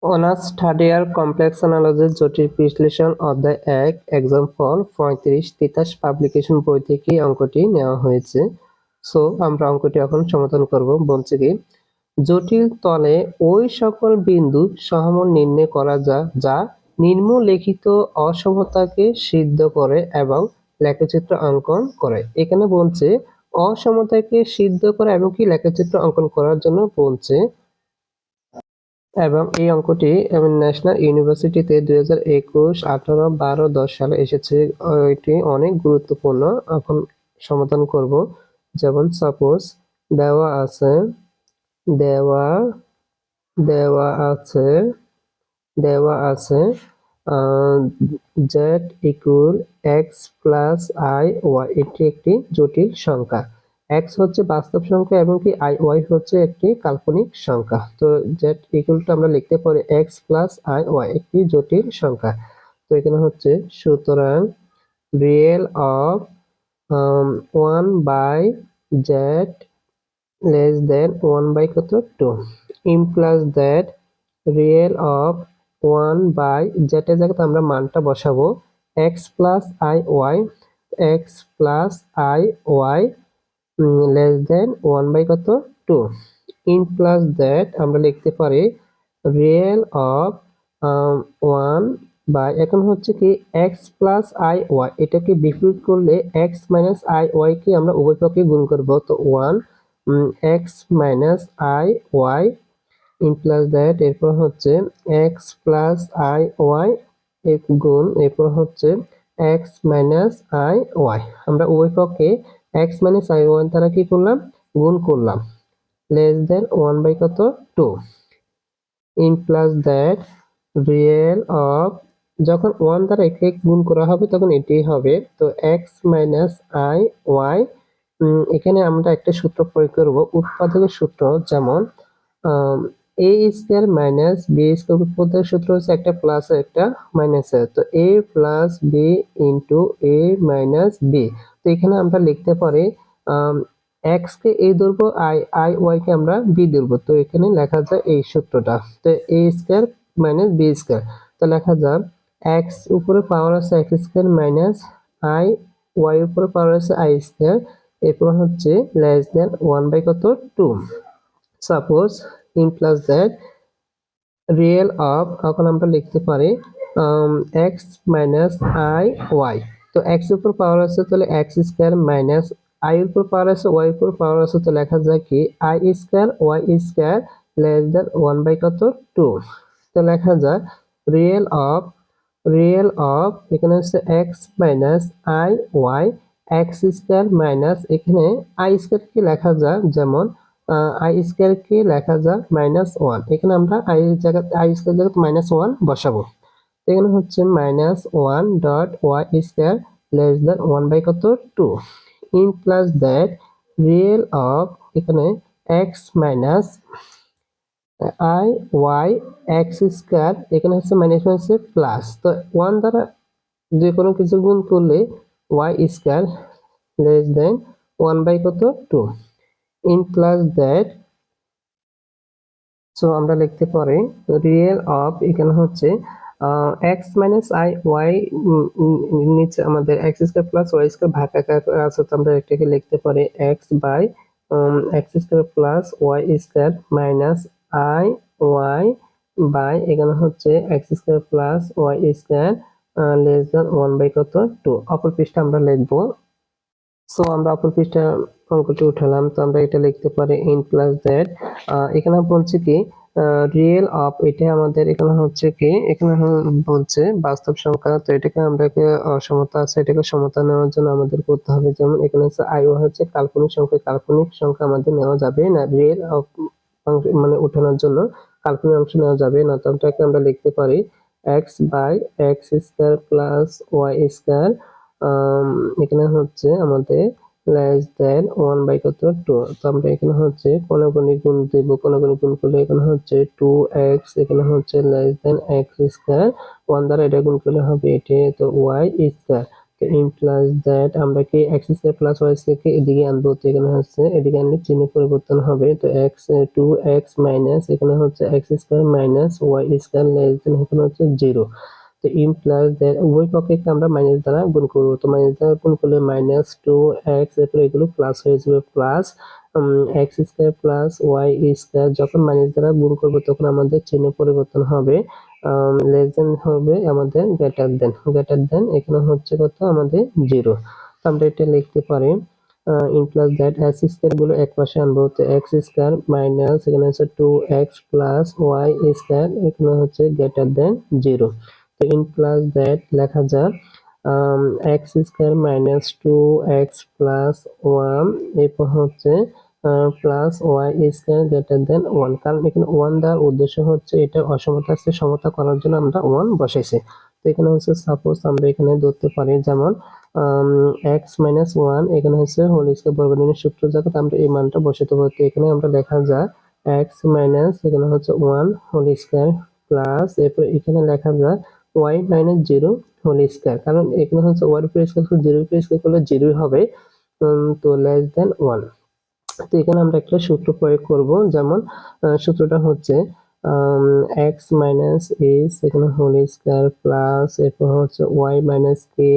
Honours third year complex অ্যানালজিস জটিল বিশ্লেষণ অধ্যায় 1 এক্সাম্পল 35 তিতাস পাবলিকেশন বই থেকে এই অঙ্কটি নেওয়া হয়েছে। সো আমরা অঙ্কটি এখন সমাধান করব। বলছে কি জটিল তলে ওই সকল বিন্দু সহমূল নির্ণয় করা যা নিম্নলিখিত অসমতাকে সিদ্ধ করে এবং লেখচিত্র অঙ্কন করে। এখানে বলছে অসমতাকে সিদ্ধ করে এবং কি লেখচিত্র অঙ্কন করার জন্য বলছে। এবং এই অঙ্কটি ন্যাশনাল ইউনিভার্সিটিতে 2021, 18, 12, 10 সালে এসেছে। এটি অনেক গুরুত্বপূর্ণ। এখন সমাধান করব। যেমন সাপোজ দেওয়া আছে দেওয়া দেওয়া আছে দেওয়া আছে z equal x plus i y। এটি একটি জটিল সংখ্যা। x হচ্ছে বাস্তব সংখ্যা এবং কি y হচ্ছে একটি কাল্পনিক সংখ্যা। তো z ইকুয়াল টু আমরা লিখতে পারি x প্লাস i y, একটি জটিল সংখ্যা। তো এখানে হচ্ছে সুতরাং real of 1/z less than 1 by কত 2 implies that real of 1/z এর জায়গাতে আমরা মানটা বসাবো x plus i y, x plus i y less than 1 by কত 2 implies that আমরা লিখতে পারি real of 1 by এখন হচ্ছে কি x plus i y, এটাকে বিপরীত করলে x minus i y কে আমরা উভয় পক্ষে গুণ করব। তো 1 x minus i y implies that এরপর হচ্ছে x plus i y গুণ এরপর হচ্ছে x minus i y। আমরা উভয় পক্ষে x minus i y দ্বারা কি করলাম গুণ করলাম। less than 1 by কত 2 implies that real of যখন 1 দ্বারা একে গুণ করা হবে তখন এটাই হবে। তো x minus i y, এখানে আমরা একটা সূত্র প্রয়োগ করব, উৎপাদকের সূত্র। যেমন a square minus B square, উৎপাদকের সূত্র হচ্ছে একটা প্লাস আর একটা মাইনাস। তো a plus B into a minus B. তো এখানে আমরা লিখতে পারি x কে a ধরবো, i y কে আমরা b ধরবো। তো এখানে লেখা যায় এই সূত্রটা। তো a square minus B square, তো লেখা যায় x উপরে পাওয়ার আছে x square minus i y উপরে পাওয়ার আছে i স্কয়ার, এরপর হচ্ছে লেস দেন 1 বাই কত 2। Suppose implies that real of এখন আমরা লিখতে পারি x minus i y। তো x এর উপর পাওয়ার আছে তাহলে x স্কয়ার মাইনাস i এর উপর পাওয়ার আছে y এর উপর পাওয়ার আছে, তো লেখা যায় কি i square y square less than 1 by কত 2। তো লেখা যায় রিয়েল অফ এখানে হচ্ছে x minus i y, x square minus এখানে i স্কয়ার কি লেখা যায় যেমন i স্কয়ার কে লেখা যায় -1। এখানে আমরা i এর জায়গায় i স্কয়ার জায়গায় -1 বসাবো। এখানে হচ্ছে -1 dot y square less than 1 by কত 2 implies that real of এখানে x minus i y x square, এখানে হচ্ছে মাইনাস হচ্ছে প্লাস। তো 1 দ্বারা যে কোনো কিছু গুণ করলে y square less than 1 by কত 2 implies that। সো আমরা লিখতে পারি রিয়েল অফ এখানে হচ্ছে x মাইনাস i y, নিচে আমাদের x square plus y square ভাগ আছে, তো আমরা এটাকে লিখতে পারি x by x square plus y square minus i y by এখানে হচ্ছে x square plus y square less than 1 by কত 2। অপর পৃষ্ঠা আমরা লিখবো। সো আমরা অপর পৃষ্ঠা অঙ্কটি উঠালাম। তো আমরা এটা লিখতে পারি implies that এখানে বলছে কি রিয়েল অফ, এটা আমাদের এখানে হচ্ছে কি এখানে বলছে বাস্তব সংখ্যা। তো এটাকে আমরা অসমতা আছে, এটাকে সমতা নেওয়ার জন্য আমাদের করতে হবে। যেমন এখানে হচ্ছে i y হচ্ছে কাল্পনিক সংখ্যা, কাল্পনিক সংখ্যা আমাদের নেওয়া যাবে না। রিয়েল অফ মানে উঠানোর জন্য কাল্পনিক অংশ নেওয়া যাবে না। তো আমরা লিখতে পারি x by x square plus y square, এখানে হচ্ছে আমাদের লেস দেন 1 বাই কত 2। তো আমরা এখানে হচ্ছে কোনাকুনি গুণ দেব, কোনাকুনি গুণ করলে এখানে হচ্ছে 2x, এখানে হচ্ছে লেস দেন x স্কয়ার, 1 দ্বারা এটা গুণ করলে হবে এটা, তো y স্কয়ার। তো ইন প্লাস দ্যাট আমরা কি এক্স স্কয়ার প্লাস ওয়াই স্কয়ারকে এদিকে আনবো, তো এখানে হচ্ছে এদিকে আনলে চিহ্ন পরিবর্তন হবে। তো এক্স 2x মাইনাস এখানে হচ্ছে X square minus Y square less than এখানে হচ্ছে 0। তো ইন প্লাস দ্যাট উভয় পক্ষকে আমরা মাইনাস দ্বারা গুণ করবো। তো মাইনাস দ্বারা গুণ করলে মাইনাস 2x এরপরে এগুলো প্লাস হয়ে যাবে plus X square plus Y square. যখন মাইনাস দ্বারা গুণ করবো তখন আমাদের চিহ্ন পরিবর্তন হবে, লেস দেন হবে আমাদের গ্রেটার দেন এখানে হচ্ছে কত আমাদের 0। তো আমরা এটা লিখতে পারি in plus that x square গুলো এক পাশে আনবো। তো এক্স স্কয়ার মাইনাস এখানে হচ্ছে 2x প্লাস ওয়াই স্কয়ার এখানে হচ্ছে গ্রেটার দেন 0। তো ইন প্লাস দ্যাট লেখা যাক x square minus 2x plus 1 এরপর হচ্ছে plus Y square greater than 1, কারণ এখানে 1 দেওয়ার উদ্দেশ্য হচ্ছে এটা অসমতা আছে সমতা করার জন্য আমরা 1 বসাইছি। তো এখানে হচ্ছে সাপোজ আমরা এখানে ধরতে পারি যেমন এক্স মাইনাস 1 এখানে হচ্ছে হোল স্কয়ার বর্গমূলের সূত্র জায়গাতে আমরা এই মানটা বসাতে পারি। তো এখানে আমরা লেখা যায় এক্স মাইনাস এখানে হচ্ছে 1 হোল স্কয়ার প্লাস এরপর এখানে লেখা যায় ওয়াই মাইনাস 0 হোল স্কয়ার, কারণ এখানে হচ্ছে ওয়াই উপর স্কয়ার করলে 0 উপর স্কয়ার করলে 0 হবে। তো লেস দেন 1। তো এখানে আমরা একটা সূত্র প্রয়োগ করব, যেমন সূত্রটা হচ্ছে এক্স মাইনাস এস এখানে হোল স্কয়ার প্লাস এরপর হচ্ছে ওয়াই মাইনাস কে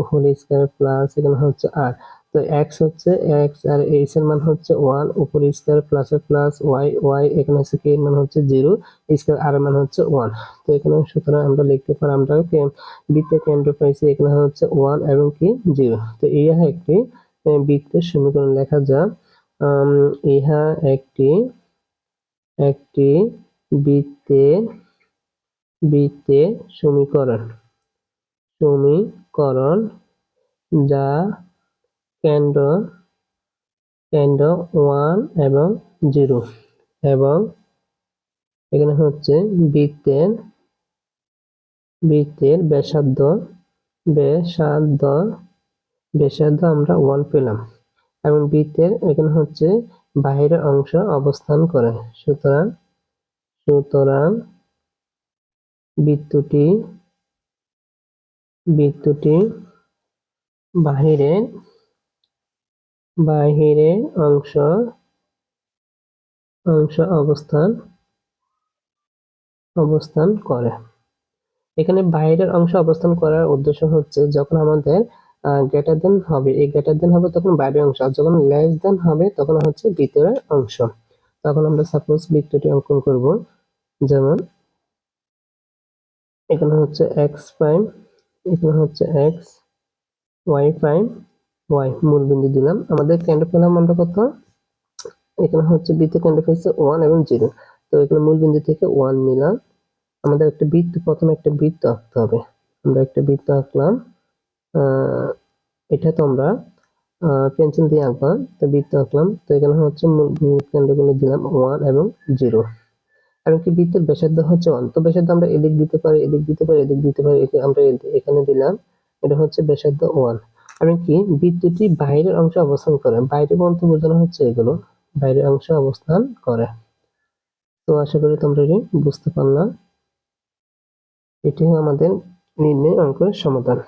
হোল স্কয়ার প্লাস এখানে হচ্ছে আর। তো এক্স হচ্ছে এক্স আর এইচ এর মান হচ্ছে 1 উপর square plus plus Y Y এখানে হচ্ছে কে এর মান হচ্ছে 0 স্কয়ার আর এর মান হচ্ছে 1। তো এখানে সুতরাং আমরা লিখতে পারি আমরা বৃত্তে কেন্দ্র পাইছি এখানে হচ্ছে 1 এবং কি 0। তো এই একটি বৃত্তের সমীকরণ লেখা যায় ইহা একটি একটি বৃত্তের বৃত্তের সমীকরণ সমীকরণ যা কেন্দ্র কেন্দ্র 1 এবং 0 এবং এখানে হচ্ছে বৃত্তের বৃত্তের ব্যাসার্ধ ব্যাসার্ধ ব্যাসার্ধ আমরা 1 পেলাম এবং বৃত্তের এখানে হচ্ছে বাহিরের অংশ অবস্থান করে। সুতরাং সুতরাং বৃত্তটি বৃত্তটি বাহিরের বাহিরের অংশ অংশ অবস্থান অবস্থান করে। এখানে বাইরের অংশ অবস্থান করার উদ্দেশ্য হচ্ছে যখন আমাদের গ্রেটার দেন হবে, এই গ্রেটার দেন হবে তখন বাইরের অংশ, আর যখন লেস দেন হবে তখন হচ্ছে ভিতরের অংশ। তখন আমরা সাপোজ বৃত্তটি অঙ্কন করব, যেমন এখানে হচ্ছে এক্স প্রাইম এখানে হচ্ছে এক্স ওয়াই প্রাইম ওয়াই মূল বিন্দু দিলাম। আমাদের কেন্দ্র পেলাম আমরা কত, এখানে হচ্ছে বৃত্তের কেন্দ্র পেয়েছে 1 এবং 0। তো এখানে মূল বিন্দু থেকে 1 নিলাম। আমাদের একটা বৃত্ত প্রথমে একটা বৃত্ত আঁকতে হবে। আমরা একটা বৃত্ত আঁকলাম, এটা তো আমরা পেন্সিল দিয়ে আঁকবা। তো বৃত্ত আঁকলাম, তো এখানে হচ্ছে মূল কেন্দ্রগুলো দিলাম 1 এবং 0 এবং কি বৃত্তের ব্যাসার্ধ হচ্ছে 1। তো ব্যাসার্ধ আমরা এদিক দিতে পারি এদিক দিতে পারি এদিক দিতে পারি, আমরা এখানে দিলাম, এটা হচ্ছে ব্যাসার্ধ 1 এবং কি বৃত্তটি বাইরের অংশে অবস্থান করে। বাইরে বলতে বোঝানো হচ্ছে এগুলো বাইরের অংশে অবস্থান করে। তো আশা করি তোমরা এটি বুঝতে পারলাম। এটি আমাদের নির্ণয় অঙ্কের সমাধান।